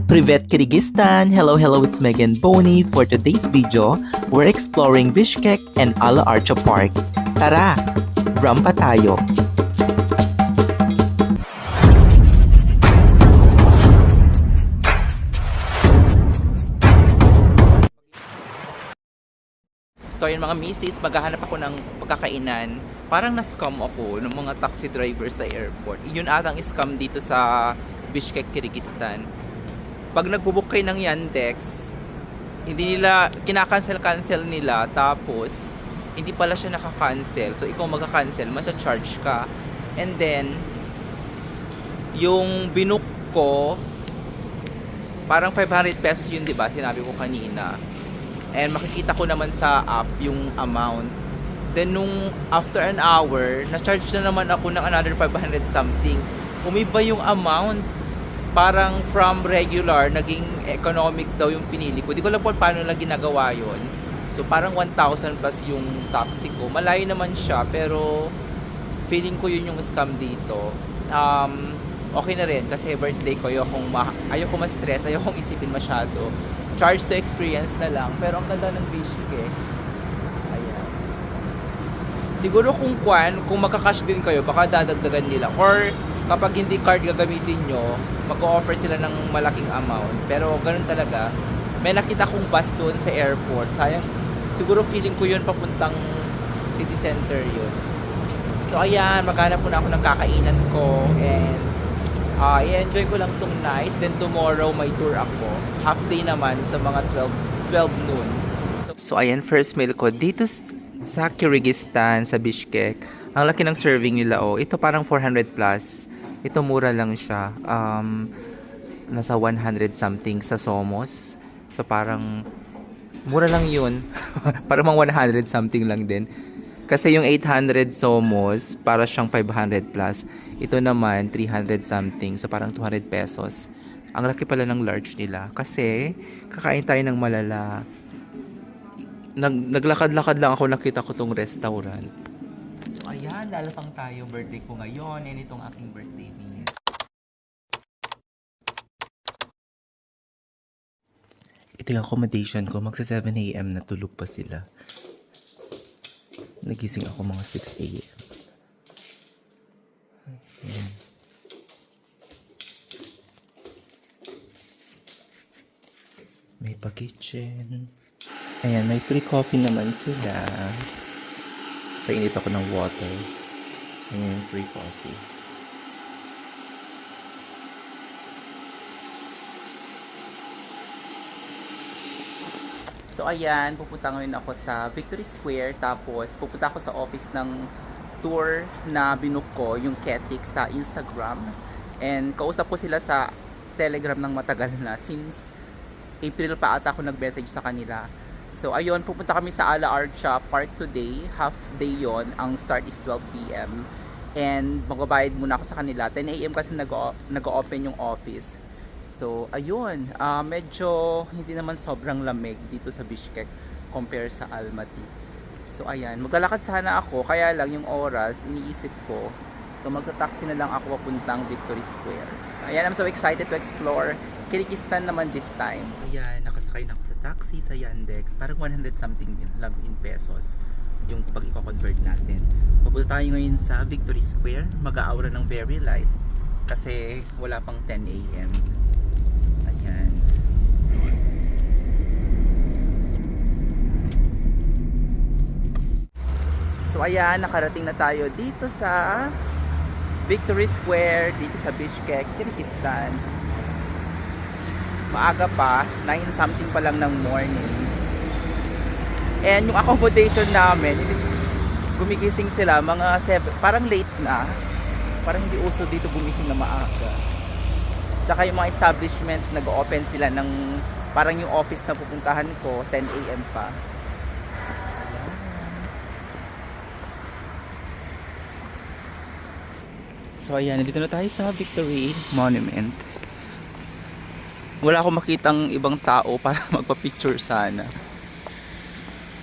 Privet Kyrgyzstan! Hello, it's Megan Boney. For today's video, we're exploring Bishkek and Ala Archa Park. Tara! Rampa tayo! So yun mga misis, maghahanap ako ng pagkakainan. Parang na-scam ako ng mga taxi drivers sa airport. Yun atang scam dito sa Bishkek, Kyrgyzstan. Pag nagbubook kayo ng Yandex, hindi nila, kinakancel nila, tapos hindi pala siya nakakancel. So ikaw magka-cancel, masa-charge ka. And then, yung binook ko, parang 500 pesos yun, diba? Sinabi ko kanina. And makikita ko naman sa app yung amount. Then nung after an hour, na-charge na naman ako ng another 500 something. Umiba yung amount. Parang from regular, naging economic daw yung pinili ko. Di ko alam po paano na ginagawa yun. So parang 1,000 plus yung taxi ko. Malayo naman siya, pero feeling ko yun yung scam dito. Okay na rin kasi birthday ko. Ayoko ma-stress, ayoko isipin masyado. Charge to experience na lang. Pero ang ganda ng Bishkek eh. Ayan. Siguro kung magka-cash din kayo, baka dadagdagan nila. Or kapag hindi card gagamitin nyo, mag-o-offer sila ng malaking amount. Pero ganun talaga. May nakita kong bus doon sa airport. Sayang, siguro feeling ko yun papuntang city center yun. So ayan, maghanap po na ako ng kakainan ko. And i-enjoy ko lang tong night. Then tomorrow may tour ako. Half day naman sa mga 12 noon. So ayan, first meal ko dito sa Kyrgyzstan, sa Bishkek. Ang laki ng serving nila oh. Ito parang 400 plus. Ito mura lang siya. Nasa 100 something sa Somos. So parang mura lang yun. Parang mga 100 something lang din. Kasi yung 800 Somos, para siyang 500 plus. Ito naman, 300 something. So, parang 200 pesos. Ang laki pala ng large nila. Kasi, kakain tayo ng malala. Naglakad-lakad lang ako, nakita ko tong restaurant. So, ayan, lalatang tayo. Birthday ko ngayon. And itong aking birthday meal. Ito yung accommodation ko. Magsa 7 AM na tulog pa sila. Nagising ako mga 6 AM. Ayan. May pa-kitchen. Ayan, may free coffee naman sila. Painit ako ng water. Ayan, free coffee. So ayan, pupunta ngayon ako sa Victory Square, tapos pupunta ako sa office ng tour na binook ko, yung Ketik sa Instagram. And kausap ko sila sa Telegram ng matagal na, since April pa ata ako nag-message sa kanila. So ayun, pupunta kami sa Ala Archa Park today, half day yon. Ang start is 12 PM. And magbabayad muna ako sa kanila, 10 AM kasi nag-open yung office. So, ayun, medyo hindi naman sobrang lamig dito sa Bishkek compare sa Almaty. So, ayan, maglalakad sana ako, kaya lang yung oras, iniisip ko. So, magta-taxi na lang ako papuntang Victory Square. Ayan, I'm so excited to explore Kyrgyzstan naman this time. Ayan, nakasakay na ako sa taxi sa Yandex. Parang 100 something lang in pesos yung pag i-convert natin. Pupunta tayo ngayon sa Victory Square. Mag-aura ng very light kasi wala pang 10 AM. Ayan. So ayan, nakarating na tayo dito sa Victory Square, dito sa Bishkek, Kyrgyzstan. Maaga pa, 9 something pa lang ng morning. And yung accommodation namin, gumigising sila mga 7, parang late na. Parang hindi uso dito gumising na maaga. Tsaka yung mga establishment, nag-open sila ng, parang yung office na pupuntahan ko, 10 AM pa. So ayan, dito na tayo sa Victory Monument. Wala akong makitang ibang tao para magpa-picture sana.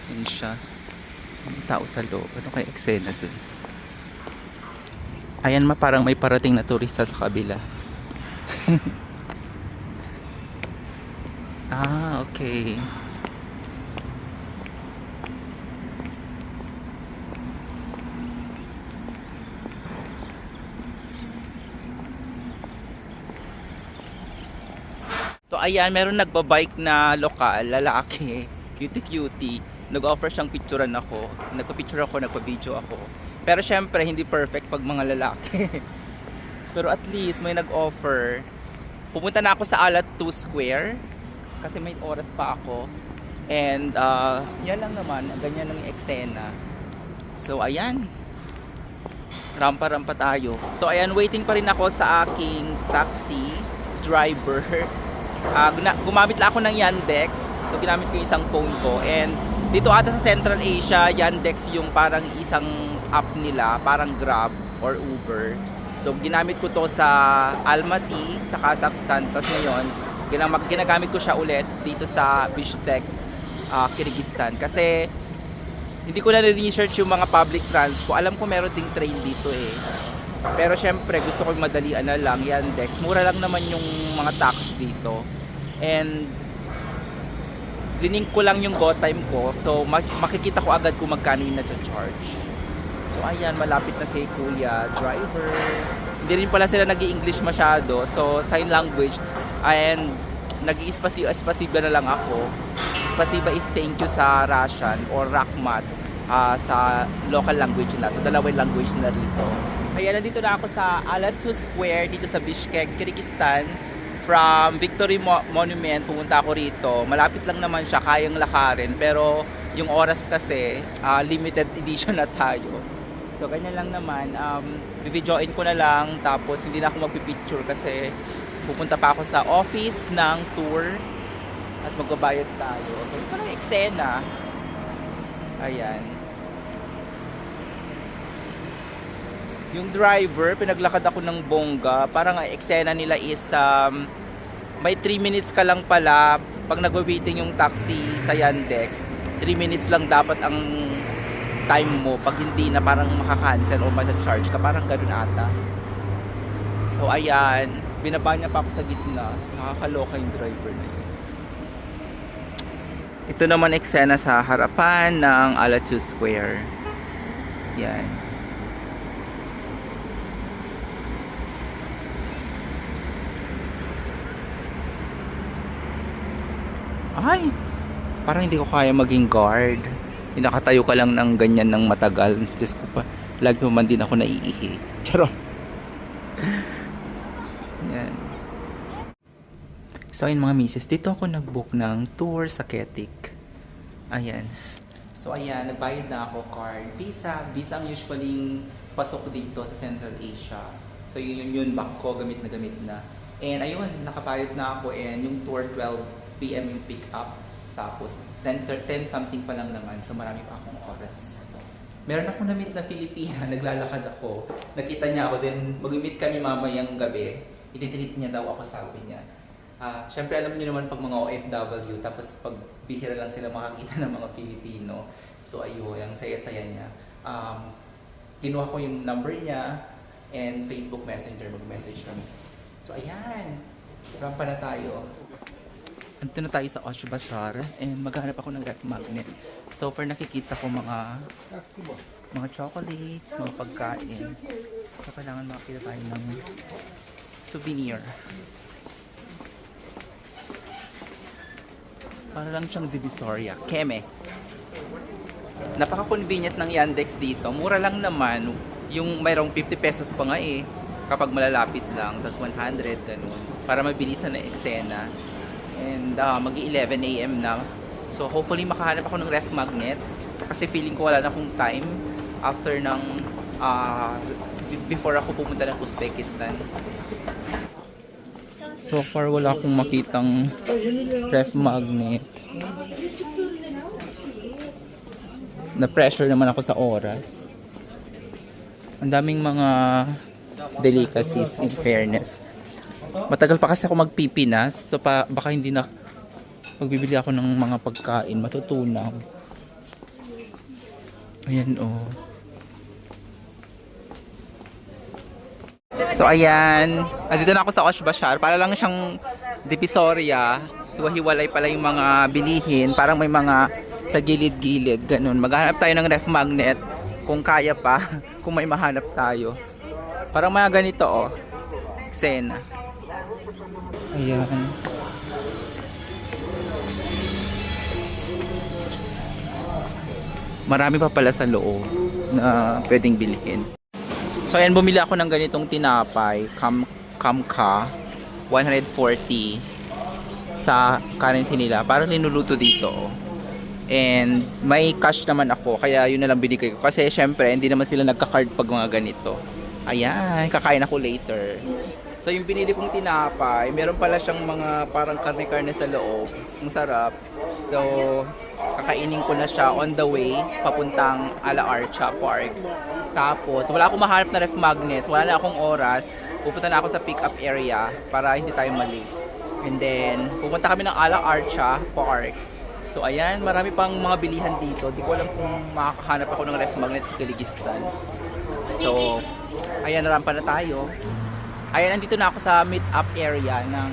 Yan siya. May tao sa loob. Ano kaya eksena dun? Ayan, parang may parating na turista sa kabila. Ah, okay. So ayan, meron nagbabike na lokal, lalaki, cutie-cutie. Nag-offer siyang picturean ako. Nagpa-picture ako, nagpa-video ako. Pero syempre, hindi perfect pag mga lalaki. Pero at least may nag-offer. Pumunta na ako sa Alat 2 Square kasi may oras pa ako. And yan lang naman, ganyan ang eksena. So ayan, rampa-rampa tayo. So ayan, waiting pa rin ako sa aking taxi driver. Gumamit lang ako ng Yandex. So ginamit ko yung isang phone ko. And dito ata sa Central Asia, Yandex yung parang isang app nila, parang Grab or Uber. So ginamit ko to sa Almaty, sa Kazakhstan. Tapos ngayon, ginagamit ko siya ulit dito sa Bishkek, Kyrgyzstan. Kasi hindi ko na research yung mga public transport. Alam ko meron ding train dito eh. Pero syempre gusto ko madalian na lang, Yandex. Mura lang naman yung mga tax dito. And linink ko lang yung GoTime ko. So makikita ko agad kung magkano yung na-charge. So ayan, malapit na si Kuya driver. Hindi rin pala sila nag-i-English masyado. So sign language. And nag-i-spasiba na lang ako. Spasiba is thank you sa Russian or Rakhmat sa local language nila. So dalawang language na rito. Ayan, nandito na ako sa Alat 2 Square dito sa Bishkek, Kyrgyzstan. From Victory Monument, pumunta ako rito. Malapit lang naman siya, kayang lakarin. Pero yung oras kasi, limited edition na tayo. So ganyan lang naman. Videoin ko na lang, tapos hindi na ako magpipicture kasi pupunta pa ako sa office ng tour at magbabayad tayo. Okay, ito na yung eksena. Ayan. Yung driver, pinaglakad ako ng bongga. Parang ang eksena nila is may 3 minutes ka lang pala pag nag-waiting yung taxi sa Yandex. 3 minutes lang dapat ang time mo pag hindi na parang makakancel o masa-charge ka. Parang ganun ata. So ayan, binaba niya pa ako sa gitna. Nakakaloka yung driver na yun. Ito naman eksena sa harapan ng Alat 2 Square. Yan. Ay, parang hindi ko kaya maging guard. Nakatayo ka lang ng ganyan ng matagal. Diyos ko pa, lagi mo man din ako naiihi. Charot. Yan. So ayun mga misis, dito ako nag-book ng tour sa Ketik. Ayan. So ayan, nagbayad na ako card. Visa ang usually pasok dito sa Central Asia. So yun back ko, gamit na. And ayun, nakabayad na ako and yung tour 12 PM yung pick up. Tapos 10 something pa lang naman. So marami pa akong oras. Meron ako na-meet na Filipina, naglalakad ako. Nakita niya ako, then mag-meet kami mamayang gabi. Ititreat niya daw ako, sabi niya. Siyempre alam niyo naman pag mga OFW, tapos pag bihira lang sila makakita ng mga Filipino. So ayun, ang saya-saya niya. Kinuha ko yung number niya and Facebook Messenger, mag-message kami. So ayan, rampa na tayo. Andito na tayo sa Osh Bazaar and maghanap ako ng ref magnet. So far nakikita ko mga chocolates, mga pagkain. So kailangan makakita tayo ng souvenir. Para lang siyang Divisoria. Keme. Napaka-convenient ng Yandex dito. Mura lang naman. Yung mayroong 50 pesos pa nga eh. Kapag malalapit lang. Tapos 100, ganun. Para mabilisan na eksena. And mag-11 AM na. So hopefully makahanap ako ng ref magnet. Kasi feeling ko wala na akong time after ng before ako pumunta ng Uzbekistan. So far wala akong makitang ref magnet. Na-pressure naman ako sa oras. Ang daming mga delicacies in fairness. Matagal pa kasi ako magpipinas. So baka hindi na magbibili ako ng mga pagkain. Matutunaw. Ayan oh. So ayan. Andito na ako sa Osh Bazaar. Para lang siyang Divisoria. hiwa-hiwalay pala yung mga bilihin. Parang may mga sa gilid-gilid, ganun. Maghanap tayo ng ref magnet kung kaya pa, kung may mahanap tayo. Parang mga ganito oh. Eksena. Ayan. Marami pa pala sa loob na pwedeng bilhin. So ayan, bumili ako ng ganitong tinapay, Kamka, 140 sa currency nila. Parang linuluto dito. Oh. And may cash naman ako, kaya yun na lang binigay ko. Kasi syempre, hindi naman sila nagka-card pag mga ganito. Ayan, kakain ako later. So yung binili kong tinapay, meron pala siyang mga parang karne-karne sa loob. Ang sarap. So, kakainin ko na siya on the way papuntang Ala Archa Park. Tapos, wala akong mahanap na ref magnet. Wala na akong oras. Pupunta na ako sa pick-up area para hindi tayo mali. And then, pupunta kami ng Ala Archa Park. So ayan, marami pang mga bilihan dito. Di ko alam kung makakahanap ako ng ref magnet sa Kyrgyzstan. So, ayan, narampa na tayo. Ayan, andito na ako sa meet-up area ng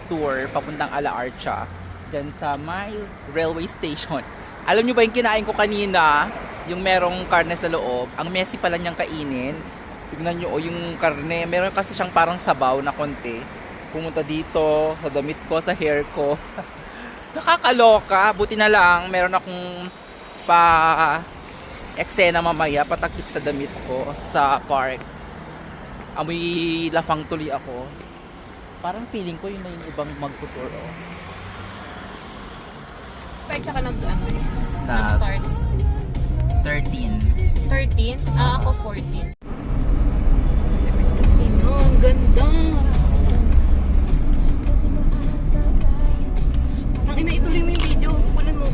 tour papuntang Ala Archa. Diyan sa my railway station. Alam nyo ba yung kinain ko kanina? Yung merong karne sa loob. Ang messy pala niyang kainin. Tignan nyo, yung karne. Meron kasi siyang parang sabaw na konti. Pumunta dito, sa damit ko, sa hair ko. Nakakaloka. Buti na lang, meron akong eksena mamaya, patakip sa damit ko sa park. Amoy lafang tuloy ako. Parang feeling ko yun na yung ibang magtutur. Oh. Pwede ka nag-start? 13. 13? Ako 14. Ang ganda! Ang ina, ituloy mo yung video. Kunin mo.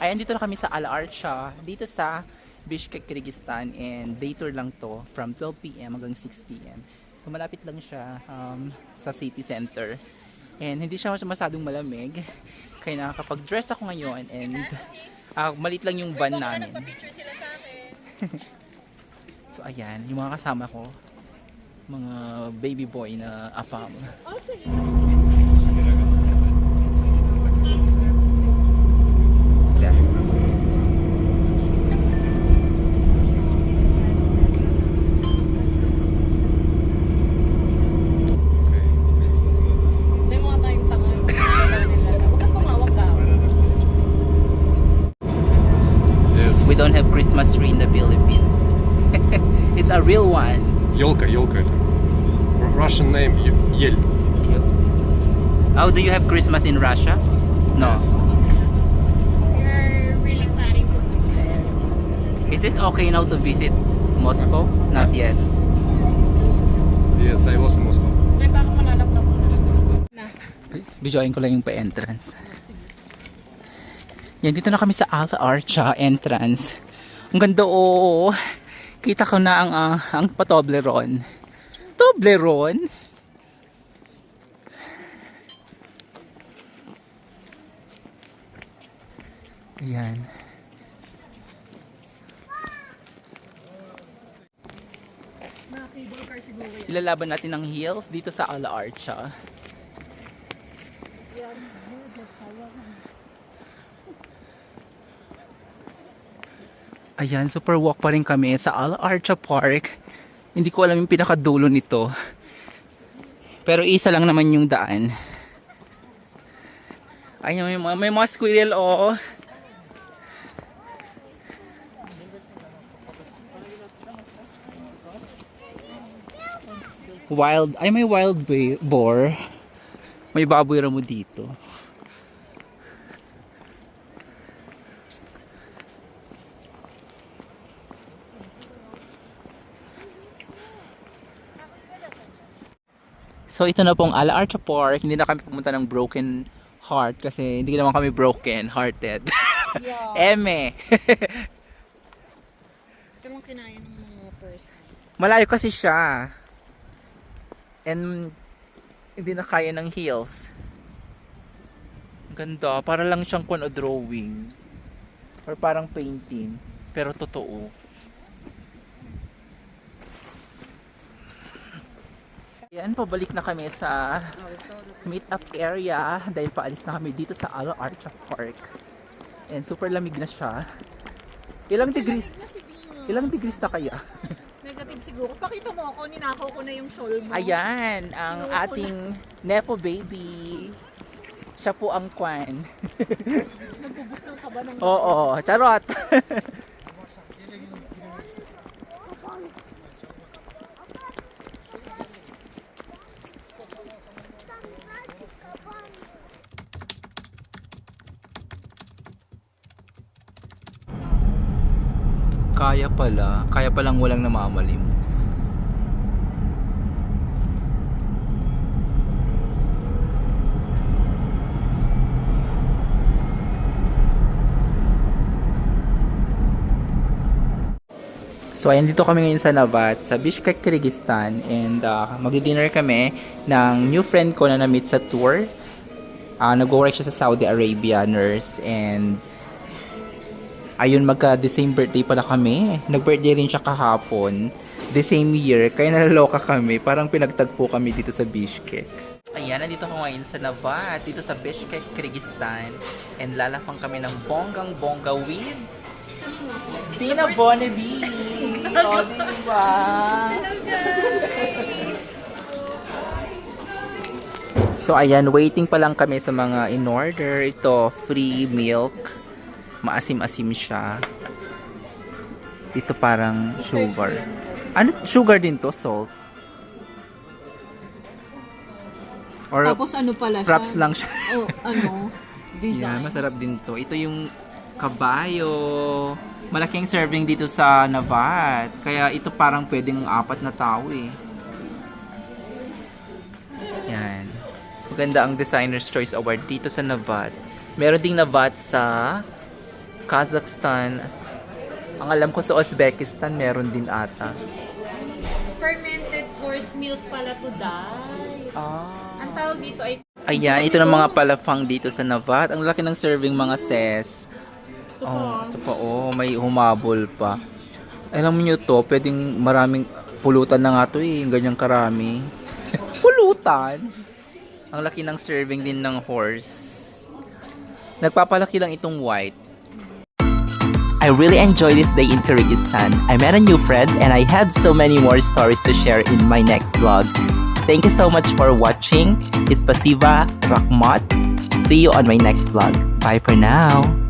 Ayan, dito na kami sa Ala Archa. Dito sa Bishkek, Kyrgyzstan. And day tour lang to from 12 PM hanggang 6 PM. So malapit lang siya sa city center. And hindi siya masyadong malamig. Kaya nakakapag-dress ako ngayon. And malit lang yung van namin. So ayan, yung mga kasama ko. Mga baby boy na afam. We don't have Christmas tree in the Philippines. It's a real one. Елка это. Russian name ель. Oh, do you have Christmas in Russia? No. Yes. You're really planning to go there. Is it okay now to visit Moscow? Not yet. Yes, I was in Moscow. May baka malalaptap mo na. Videoin ko lang yung pa-entrance. Yan, dito na kami sa Ala Archa entrance. Ang ganda oh. Kita ko na ang pa-Toblerone. Toblerone? Ayan. Ilalaban natin ang heels dito sa Ala Archa. Ayan, super walk pa rin kami sa Ala Archa Park. Hindi ko alam yung pinakadulo nito. Pero isa lang naman yung daan. Ayan, may mga squirrel oh. May wild boar. May baboy ramo dito. So ito na pong Ala Archa Park. Hindi na kami pumunta ng Broken Heart kasi hindi naman kami broken hearted. Yeah. Eme. Ito mong kinaya ng mga person. Malayo kasi siya. And hindi na kaya ng heels. Ang ganda. Para lang siyang kung drawing. Or parang painting. Pero totoo. Yan, pabalik na kami sa meet-up area dahil paalis na kami dito sa Ala Archa Park. And super lamig na siya. Ilang degrees? Ilang degrees na kaya? Negative siguro. Pakita mo ako, ninakaw ko na yung shawl mo. Ayan, ang ating Nepo baby. Siya po ang kwan. Nagbubus ng kaba ng... Oo, charot. Kaya palang walang namamalimos. So ayan, dito kami ngayon sa Navat, sa Bishkek, Kyrgyzstan, and magdi-dinner kami ng new friend ko na na-meet sa tour. Nag-work siya sa Saudi Arabia, nurse, and ayun, the same birthday pala kami. Nag-birthday rin siya kahapon, the same year, kaya nalaloka kami, parang pinagtagpo kami dito sa Bishkek. Ayan, nandito ako ngayon sa Navat, dito sa Bishkek, Kyrgyzstan, and lalapang kami ng bonggang-bongga with Dina Bonnevie! O, diba? So, ayan, waiting pa lang kami sa mga in-order. Ito, free milk. Maasim-asim siya. Ito parang sugar. Ano? Sugar din to? Salt? Or Tapos ano pala siya? props lang siya? Oh, ano? Yeah, Design. masarap din to. Ito yung kabayo. Malaking serving dito sa Navat. Kaya ito parang pwedeng 4 na tao eh. Yan. Maganda ang Designer's Choice Award dito sa Navat. Meron ding Navat sa Kazakhstan. Ang alam ko sa Uzbekistan meron din ata. Fermented horse milk pala to, Day. Ang tawag dito ay... Ayan, ito na mga palafang dito sa Navat. Ang laki ng serving mga ses. Ito pa, may humabol pa. Alam niyo to, pwedeng maraming pulutan na nga to eh, ganyang karami. Pulutan? Ang laki ng serving din ng horse. Nagpapalaki lang itong white. I really enjoyed this day in Kyrgyzstan. I met a new friend and I have so many more stories to share in my next vlog. Thank you so much for watching. Spasiba, Rahmat. See you on my next vlog. Bye for now.